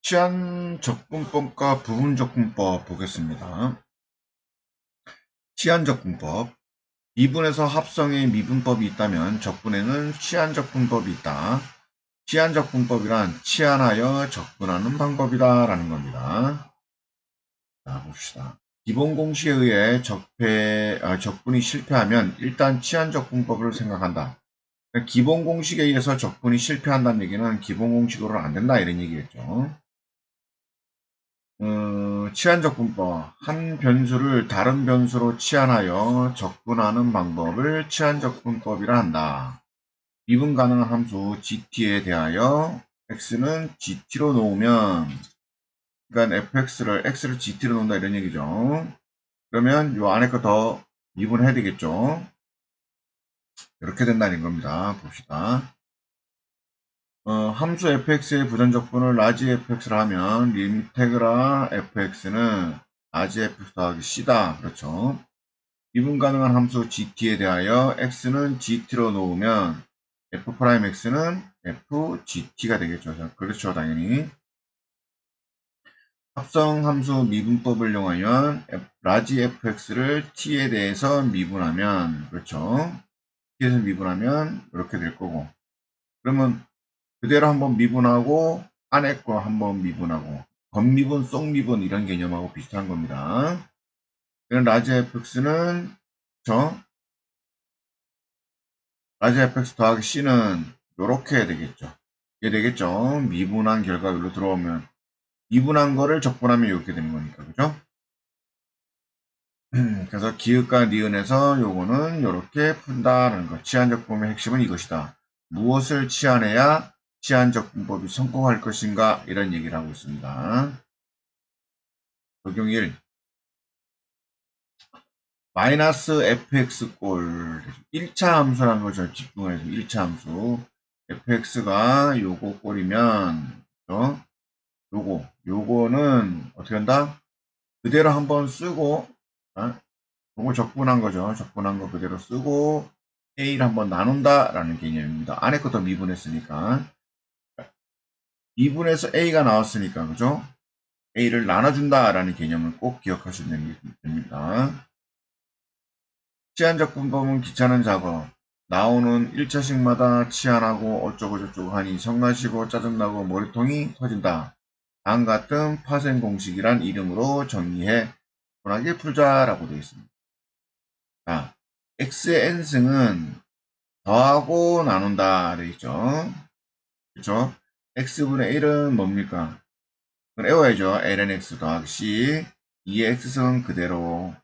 치안적분법과 부분적분법 보겠습니다. 치안적분법. 미분에서 합성의 미분법이 있다면 적분에는 치안적분법이 있다. 치안적분법이란 치안하여 적분하는 방법이다 라는 겁니다. 자, 봅시다. 기본 공식에 의해 적분이 실패하면 일단 치안적분법을 생각한다. 기본 공식에 의해서 적분이 실패한다는 얘기는 기본 공식으로는 안 된다 이런 얘기겠죠. 치안적분법. 한 변수를 다른 변수로 치환하여 적분하는 방법을 치안적분법이라 한다. 미분 가능한 함수 gt에 대하여 x는 gt로 놓으면, 그러니까 fx를 x를 gt로 놓는다 이런 얘기죠. 그러면 요 안에 거 더 미분해야 되겠죠. 이렇게 된다는 겁니다. 봅시다. 함수 fx의 부전적분을 라지 fx라 하면 림테그라 fx는 라지 fx 더하기 c다. 그렇죠. 미분 가능한 함수 gt에 대하여 x는 gt로 놓으면 f'x는 fgt가 되겠죠. 그렇죠. 당연히. 합성 함수 미분법을 이용하면 라지 fx를 t에 대해서 미분하면, 그렇죠. t에서 미분하면 이렇게 될 거고, 그러면 그대로 한번 미분하고 안에 거 한번 미분하고 겉미분, 속미분 이런 개념하고 비슷한 겁니다. 이런 라지 fx는 라지 fx 더하기 c는 이렇게 해야 되겠죠. 이게 되겠죠. 미분한 결과 여기로 들어오면 미분한 거를 적분하면 이렇게 되는 거니까, 그죠? 그래서 기읍과 니은에서 요거는 이렇게 푼다라는 거. 치안적분법의 핵심은 이것이다. 무엇을 치환해야 치안적분법이 성공할 것인가, 이런 얘기를 하고 있습니다. 적용 1. 마이너스 fx 꼴 1차 함수라는 거죠. 집중해서 1차 함수. fx가 요거 꼴이면, 그죠? 요거는 어떻게 한다? 그대로 한번 쓰고, 요거 적분한 거죠. 적분한 거 그대로 쓰고 a를 한번 나눈다 라는 개념입니다. 안에 것도 미분했으니까. 미분해서 a가 나왔으니까, 그죠? a를 나눠준다 라는 개념을 꼭 기억하시면 됩니다. 치안적분법은 귀찮은 작업. 나오는 1차식마다 치안하고 어쩌고저쩌고 하니 성나시고 짜증나고 머리통이 터진다. 다음 같은 파생 공식이란 이름으로 정리해 편하게 풀자라고 되어 있습니다. 자, x의 n승은 더하고 나눈다 되어 있죠. 그렇죠? x분의 1은 뭡니까? 그럼 외워야죠. ln x 더하기 c. 2의 x승은 그대로,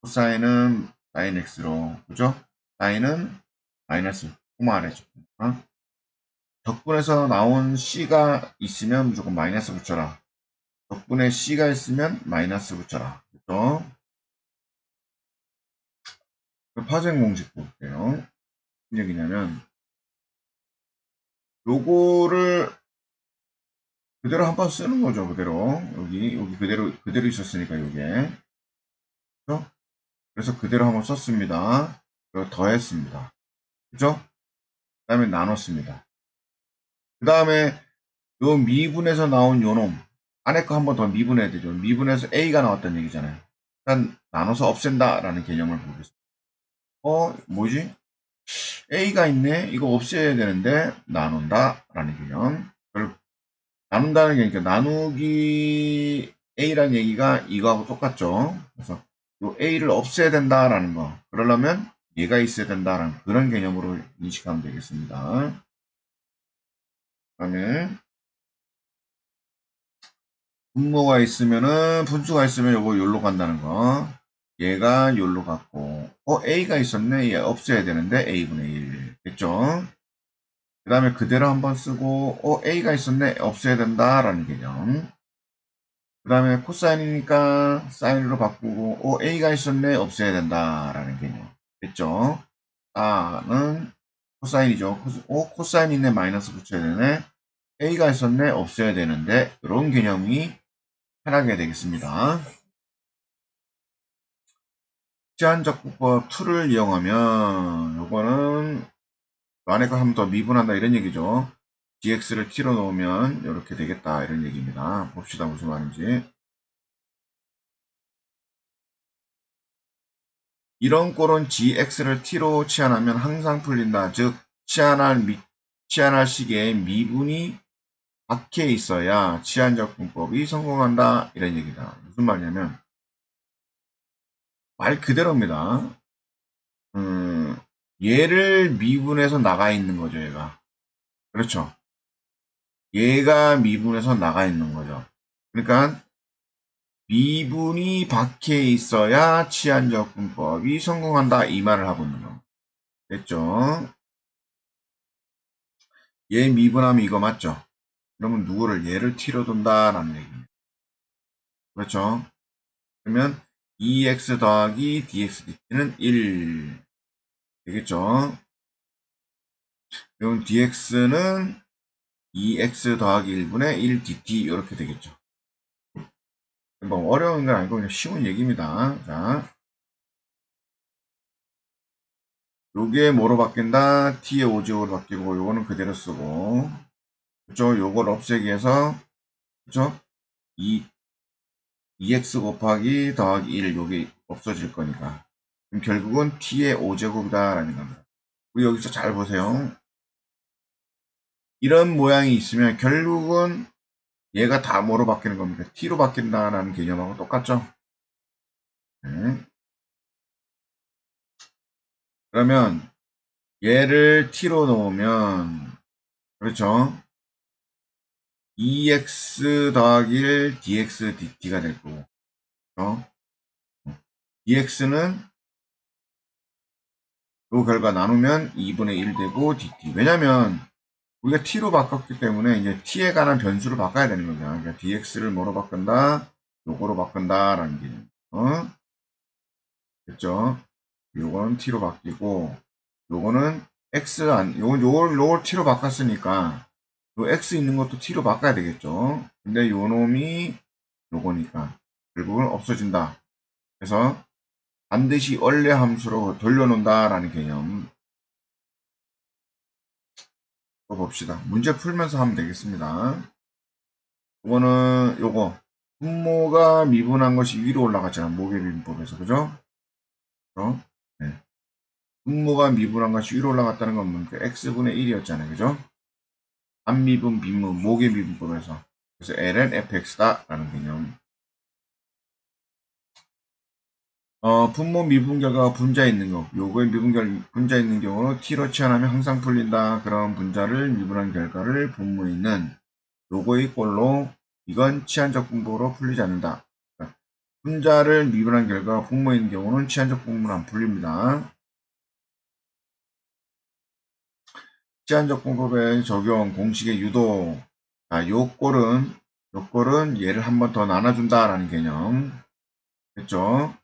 코사인은 sin x로, 그죠? 사인은 마이너스 코마 아래죠. 덕분에서 나온 c가 있으면 무조건 마이너스 붙여라. 덕분에 c가 있으면 마이너스 붙여라. 그죠? 파생 공식 볼게요. 무슨 얘기냐면 요거를 그대로 한번 쓰는 거죠. 그대로 여기 그대로 있었으니까 요게, 그죠? 그래서 그대로 한번 썼습니다. 그리고 더했습니다. 그죠? 그 다음에 나눴습니다. 그 다음에 요 미분에서 나온 요놈 안에 거 한번 더 미분해야 되죠. 미분해서 a가 나왔다는 얘기잖아요. 일단 나눠서 없앤다 라는 개념을 보겠습니다. 뭐지? a가 있네. 이거 없애야 되는데 나눈다 라는 개념. 나눈다는 게, 그러니까 나누기 a라는 얘기가 이거하고 똑같죠. 그래서 요 a를 없애야 된다라는 거. 그러려면 얘가 있어야 된다라는 그런 개념으로 인식하면 되겠습니다. 그다음에 분모가 있으면은, 분수가 있으면 요거 요로 간다는 거. 얘가 요로 갔고, a가 있었네. 얘 없애야 되는데 a분의 1 됐죠. 그 다음에 그대로 한번 쓰고, a가 있었네. 없애야 된다라는 개념. 그 다음에 코사인이니까 사인으로 바꾸고, a가 있었네. 없애야 된다라는 개념 됐죠. 는 코사인이죠. 코사인 있네. 마이너스 붙여야 되네. a가 있었네. 없애야 되는데, 이런 개념이 편하게 되겠습니다. 제한적분법 2를 이용하면 요거는 안에 거 한 번 더 미분한다 이런 얘기죠. dx를 t로 놓으면 이렇게 되겠다 이런 얘기입니다. 봅시다 무슨 말인지. 이런 꼴은 gx를 t로 치환하면 항상 풀린다. 즉 치환할 식의 미분이 밖에 있어야 치환적분법이 성공한다 이런 얘기다. 무슨 말이냐면 말 그대로입니다. 얘를 미분해서 나가 있는 거죠, 얘가. 그렇죠. 얘가 미분해서 나가 있는 거죠. 그러니까 미분이 밖에 있어야 치환적분법이 성공한다 이 말을 하고 있는 거. 됐죠? 얘 미분하면 이거 맞죠? 그러면 누구를 얘를 t로 둔다라는 얘기입니다. 그렇죠? 그러면 2x 더하기 dx dt는 1 되겠죠? 그럼 dx는 2x 더하기 1분의 1 dt 이렇게 되겠죠. 뭐 어려운 건 아니고 그냥 쉬운 얘기입니다. 자, 요게 뭐로 바뀐다? t의 5제곱으로 바뀌고 요거는 그대로 쓰고 그쵸? 요걸 없애기 위해서 그쵸? 2x 곱하기 더하기 1 요게 없어질 거니까 그럼 결국은 t의 5제곱이다 라는 겁니다. 우리 여기서 잘 보세요. 이런 모양이 있으면 결국은 얘가 다 뭐로 바뀌는 겁니까? t로 바뀐다라는 개념하고 똑같죠? 네. 그러면 얘를 t로 놓으면 그렇죠? 2x 더하기 1 dx dt가 될 거고 그렇죠? dx는 요 결과 나누면 2분의 1 되고 dt 왜냐면 우리가 t로 바꿨기 때문에 이제 t에 관한 변수를 바꿔야 되는 거죠. 그러니까 dx를 뭐로 바꾼다? 요거로 바꾼다 라는 개념 됐죠? 요거는 t로 바뀌고 요거는 요걸 t로 바꿨으니까 요 x 있는 것도 t로 바꿔야 되겠죠. 근데 요 놈이 요거니까 결국은 없어진다. 그래서 반드시 원래 함수로 돌려놓는다 라는 개념 또 봅시다. 문제 풀면서 하면 되겠습니다. 요거 분모가 미분한 것이 위로 올라갔잖아. 모계비분법에서 그죠? 네. 분모가 미분한 것이 위로 올라갔다는 건 뭡니까? x분의 1이었잖아요. 그죠? 반미분, 빈분, 모계미분법에서 그래서 ln fx다 라는 개념 분모 미분 결과가 분자에 있는 거. 요거의 분자에 있는 경우는 t로 치환하면 항상 풀린다. 그런 분자를 미분한 결과를 분모에 있는 요거의 꼴로 이건 치환적 분모로 풀리지 않는다. 분자를 미분한 결과 분모에 있는 경우는 치환적 분모는 안 풀립니다. 치환적 분법의 적용 공식의 유도. 자, 요 꼴은 얘를 한 번 더 나눠준다라는 개념. 됐죠?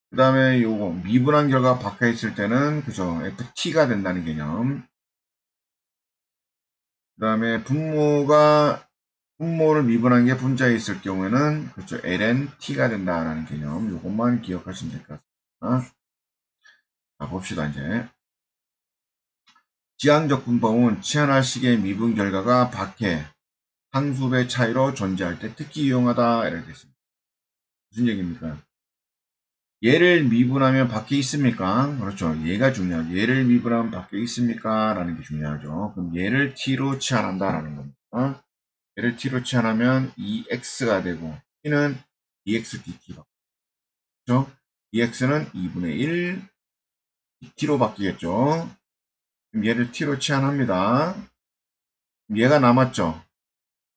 그 다음에 요거 미분한 결과 박혀 있을 때는 그죠 ft가 된다는 개념. 그 다음에 분모를 미분한 게 분자에 있을 경우에는 그렇죠 ln t가 된다라는 개념. 요것만 기억하시면 될 것 같습니다. 자 봅시다 이제. 지향적 분법은 치환할 식의 미분 결과가 밖에 상수배 차이로 존재할 때 특히 유용하다 이렇게 됐습니다. 무슨 얘기입니까? 얘를 미분하면 밖에 있습니까? 그렇죠. 얘가 중요하죠. 얘를 미분하면 밖에 있습니까? 라는 게 중요하죠. 그럼 얘를 t로 치환한다 라는 겁니다. 얘를 t로 치환하면 2x가 되고 t는 dx dt가 그렇죠? dx는 2분의 1 dt로 바뀌겠죠. 그럼 얘를 t로 치환합니다. 얘가 남았죠.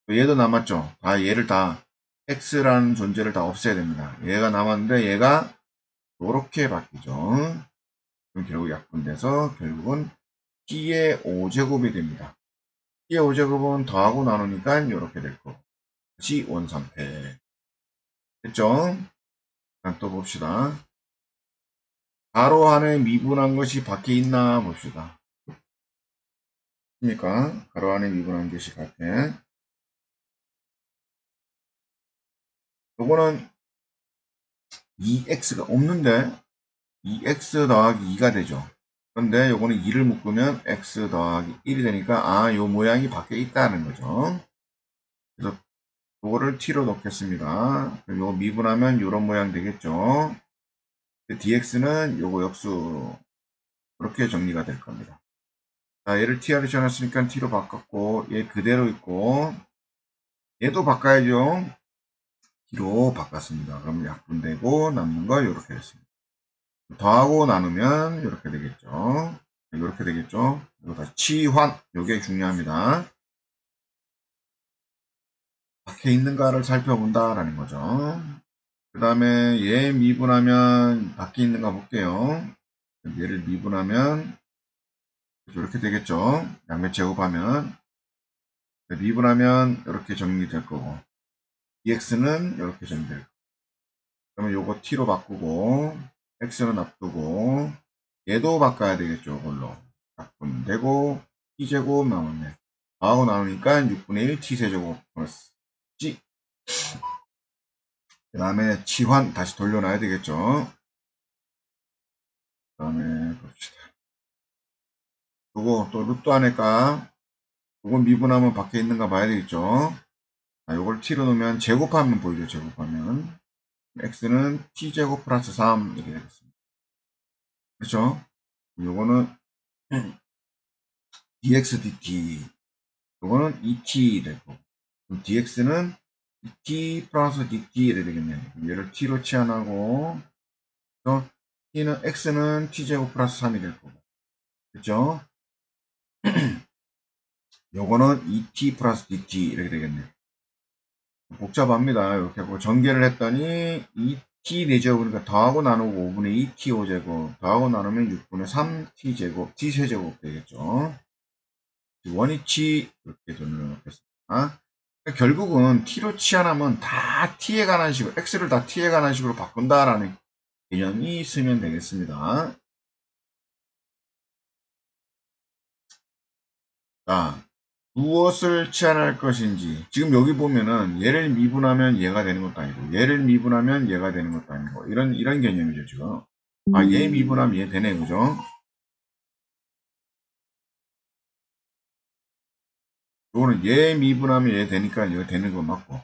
얘도 남았죠. 얘를 다 x라는 존재를 다 없애야 됩니다. 얘가 남았는데 얘가 이렇게 바뀌죠. 그럼 결국 약분돼서 결국은 t의 5제곱이 됩니다. t의 5제곱은 더하고 나누니까 이렇게 될 거고 다시 원상태 됐죠? 또 봅시다. 가로 안에 미분한 것이 밖에 있나 봅시다. 그러니까 가로 안에 미분한 것이 밖에 요거는 2x가 없는데 2x 더하기 2가 되죠. 그런데 요거는 2를 묶으면 x 더하기 1이 되니까 요 모양이 밖에 있다는 거죠. 그래서 요거를 t로 넣겠습니다. 그럼 요거 미분하면 요런 모양 되겠죠. dx는 요거 역수 그렇게 정리가 될 겁니다. 자, 얘를 t로 지어놨으니까 t로 바꿨고 얘 그대로 있고 얘도 바꿔야죠. t로 바꿨습니다. 그럼 약분되고 남는 거 이렇게 됐습니다. 더하고 나누면 이렇게 되겠죠. 이렇게 되겠죠. 이거 다시 치환. 이게 중요합니다. 밖에 있는가를 살펴본다라는 거죠. 그 다음에 얘 미분하면 밖에 있는가 볼게요. 얘를 미분하면 이렇게 되겠죠. 양면 제곱하면 미분하면 이렇게 정리될 거고 dx는 이렇게 정리될 거고 그러면 요거 t로 바꾸고 x는 놔두고 얘도 바꿔야 되겠죠. 이걸로 약분되고 t제곱 나오네. 더하고 나오니까 6분의 1 t세제곱 플러스 c 그 다음에 치환 다시 돌려놔야 되겠죠. 그 다음에 봅시다. 요거 또 루트 안에까 요거 미분하면 밖에 있는가 봐야 되겠죠. 요걸 t로 놓으면 제곱하면 보이죠. 제곱하면 x는 t제곱 플러스 3 이렇게 되겠습니다. 그렇죠? 요거는 dx dt 요거는 et 되고 dx는 t 플러스 dt 이렇게 되겠네요. 얘를 t로 치환하고 t는 x는 t제곱 플러스 3이 될 거고 그렇죠? 요거는 et 플러스 dt 이렇게 되겠네요. 복잡합니다. 이렇게 하고 전개를 했더니 2t 내죠. 그러니까 더하고 나누고 5분의 2t 5제곱 더하고 나누면 6분의 3t 제곱 t 세제곱 되겠죠. 원위치 이렇게 전을 놓겠습니다. 그러니까 결국은 t로 치환하면 다 t에 관한 식으로 x를 다 t에 관한 식으로 바꾼다라는 개념이 있으면 되겠습니다. 자, 무엇을 치환할 것인지 지금 여기 보면은 얘를 미분하면 얘가 되는 것도 아니고 얘를 미분하면 얘가 되는 것도 아니고 이런 개념이죠 지금. 얘 미분하면 얘 되네 그죠? 요거는 얘 미분하면 얘 되니까 얘가 되는 거 맞고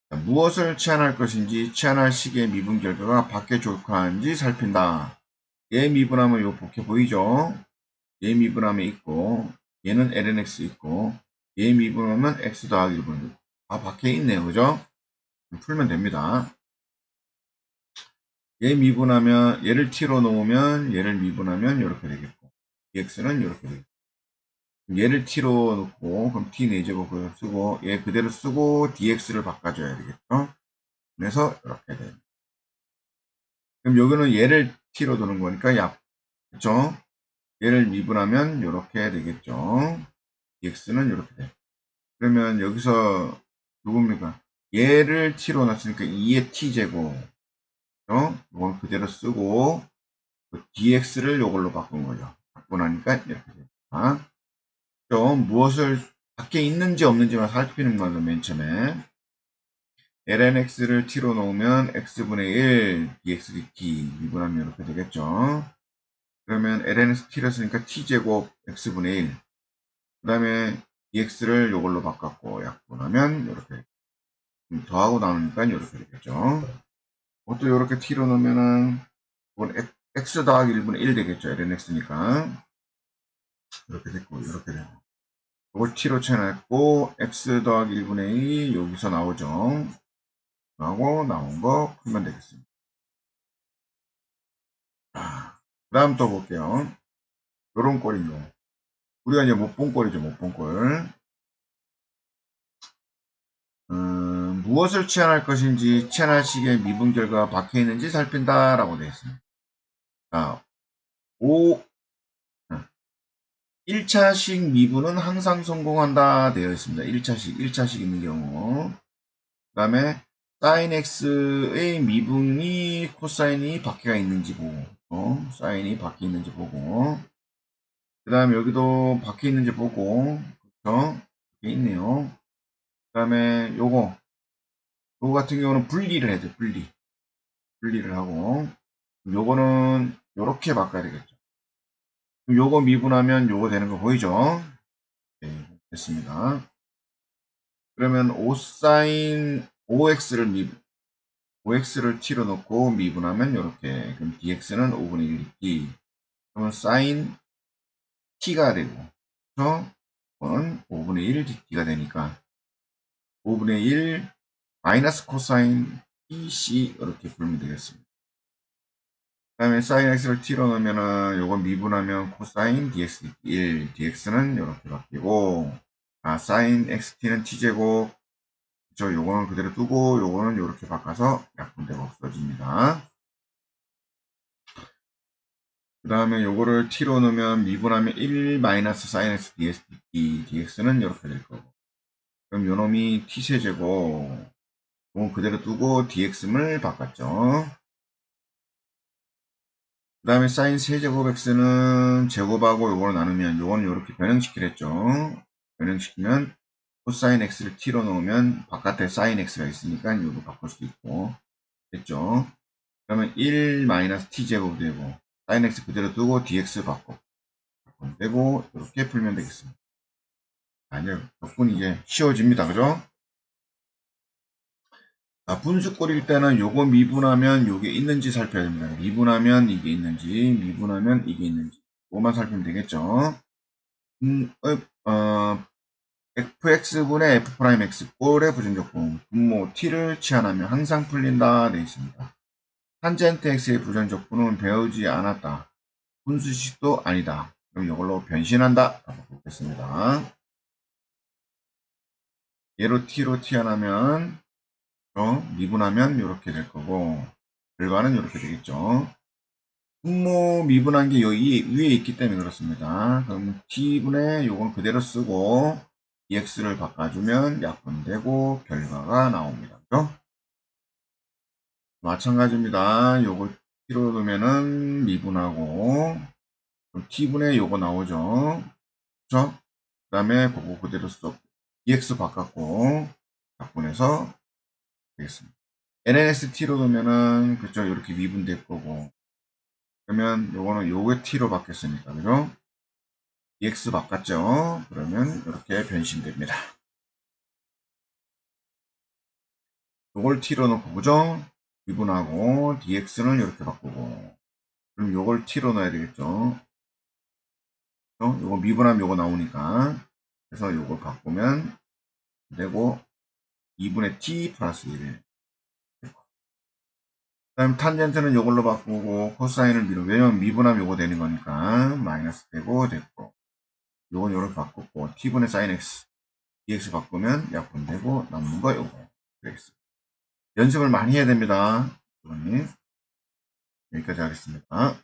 자, 무엇을 치환할 것인지 치환할 시기의 미분 결과가 밖에 조합하는지 살핀다. 얘 미분하면 요 복해 보이죠? 얘 미분하면 있고 얘는 lnx 있고 얘 미분하면 x 더하기 1분 밖에 있네요 그죠? 풀면 됩니다. 얘 미분하면 얘를 t로 놓으면 얘를 미분하면 이렇게 되겠고 dx는 이렇게 되겠고 얘를 t로 놓고 그럼 t 4제곱을 쓰고 얘 그대로 쓰고 dx를 바꿔줘야 되겠죠. 그래서 이렇게 돼요. 그럼 여기는 얘를 t로 두는 거니까 그렇죠? 얘를 미분하면 이렇게 되겠죠. dx는 이렇게 돼요. 그러면 여기서 누굽니까? 얘를 t로 놨으니까 2의 t제곱 이걸 그대로 쓰고 dx를 이걸로 바꾼 거죠. 바꾸고 나니까 이렇게 됩니다. 무엇을 밖에 있는지 없는지만 살피는 거죠. 맨 처음에 lnx를 t로 놓으면 x분의 1 dx dt 미분하면 이렇게 되겠죠. 그러면 lnx t를 쓰니까 t제곱 x분의 1 그 다음에 dx를 이걸로 바꿨고 약분하면 이렇게 더하고 나누니까 이렇게 되겠죠. 또 이렇게 t로 놓으면은 x 더하기 1분의 1 되겠죠. lnx니까 이렇게 됐고 이렇게 되고 이걸 t로 쳐냈고 x 더하기 1분의 2 여기서 나오죠. 하고 나온 거 풀면 되겠습니다. 그 다음 또 볼게요. 요런 꼴이죠. 우리가 이제 못 본 꼴이죠. 못 본 꼴. 무엇을 치환할 것인지 치환할 시기의 미분 결과가 박혀 있는지 살핀다 라고 되어 있습니다. 자, 1차식 미분은 항상 성공한다 되어 있습니다. 1차식 있는 경우. 그 다음에 sin x의 미분이 코사인이 밖에가 있는지 보고 사인이 밖에 있는지 보고 그 다음에 여기도 밖에 있는지 보고 그렇죠? 밖에 있네요. 그 다음에 요거 같은 경우는 분리를 해줘. 분리를 하고 요거는 요렇게 바꿔야 되겠죠. 그럼 요거 미분하면 요거 되는 거 보이죠? 네, 됐습니다. 그러면 5sin 5x를 5x를 t로 놓고 미분하면 이렇게. 그럼 dx는 5분의 1 dt. 그러면 sin t가 되고, 그래서 이거는 5분의 1 dt가 되니까 5분의 1 마이너스 코사인 tc 이렇게 풀면 되겠습니다. 그 다음에 sin x를 t로 넣으면은 요거 미분하면 코사인 dx dt 1, dx는 이렇게 바뀌고, sin xt는 t제곱, 그쵸? 요거는 그대로 두고 요거는 이렇게 바꿔서 약분되고 없어집니다. 그 다음에 요거를 t로 넣으면 미분하면 1 마이너스 sin x dx는 이렇게 될 거고, 그럼 요놈이 t세제곱, 요건 그대로 두고 dx를 바꿨죠. 그 다음에 sin 세제곱 x는 제곱하고 요거를 나누면 요거는 이렇게 변형시키랬죠. 변형시키면 코사인 x를 t로 넣으면 바깥에 sin x가 있으니까 요거 바꿀 수 있고 됐죠. 그러면 1 마이너스 t제곱 되고 sin x 그대로 두고 dx 바꾸면 되고 이렇게 풀면 되겠습니다. 이제 덕분에 이제 쉬워집니다. 그죠? 분수 꼴일 때는 요거 미분하면 요게 있는지 살펴야 됩니다. 미분하면 이게 있는지, 미분하면 이게 있는지. 요거만 살피면 되겠죠. fx분의 f'x 꼴의 부정적분 분모 t를 치환하면 항상 풀린다 되어 있습니다. 탄젠트 x의 부정적분은 배우지 않았다. 분수식도 아니다. 그럼 이걸로 변신한다. 라고 보겠습니다. 얘로 t로 치환하면 미분하면 이렇게 될 거고 결과는 이렇게 되겠죠. 분모 미분한 게 여기 위에 있기 때문에 그렇습니다. 그럼 t분의 요건 그대로 쓰고 dx를 바꿔주면 약분되고 결과가 나옵니다. 그죠? 마찬가지입니다. 요걸 t로 두면은 미분하고 그럼 t분의 요거 나오죠. 그쵸? 그 다음에 그거 그대로 써 dx 바꿨고 약분해서 되겠습니다. lnst로 두면은 그쵸 이렇게 미분될 거고 그러면 요거는 요게 t로 바뀌었으니까 그죠? dx 바꿨죠? 그러면 이렇게 변신됩니다. 요걸 t로 넣고 그죠? 미분하고 dx는 이렇게 바꾸고 그럼 요걸 t로 넣어야 되겠죠? 요거 미분하면 요거 나오니까 그래서 요걸 바꾸면 되고 2분의 t 플러스 1. 그 다음 탄젠트는 요걸로 바꾸고 코사인을 미루고 왜냐면 미분하면 요거 되는 거니까 마이너스 되고 됐고 요건 요렇게 바꾸고 t분의 sin x dx 바꾸면 약분되고 남는 거 요거 되겠습니다. 연습을 많이 해야 됩니다. 여기까지 하겠습니다.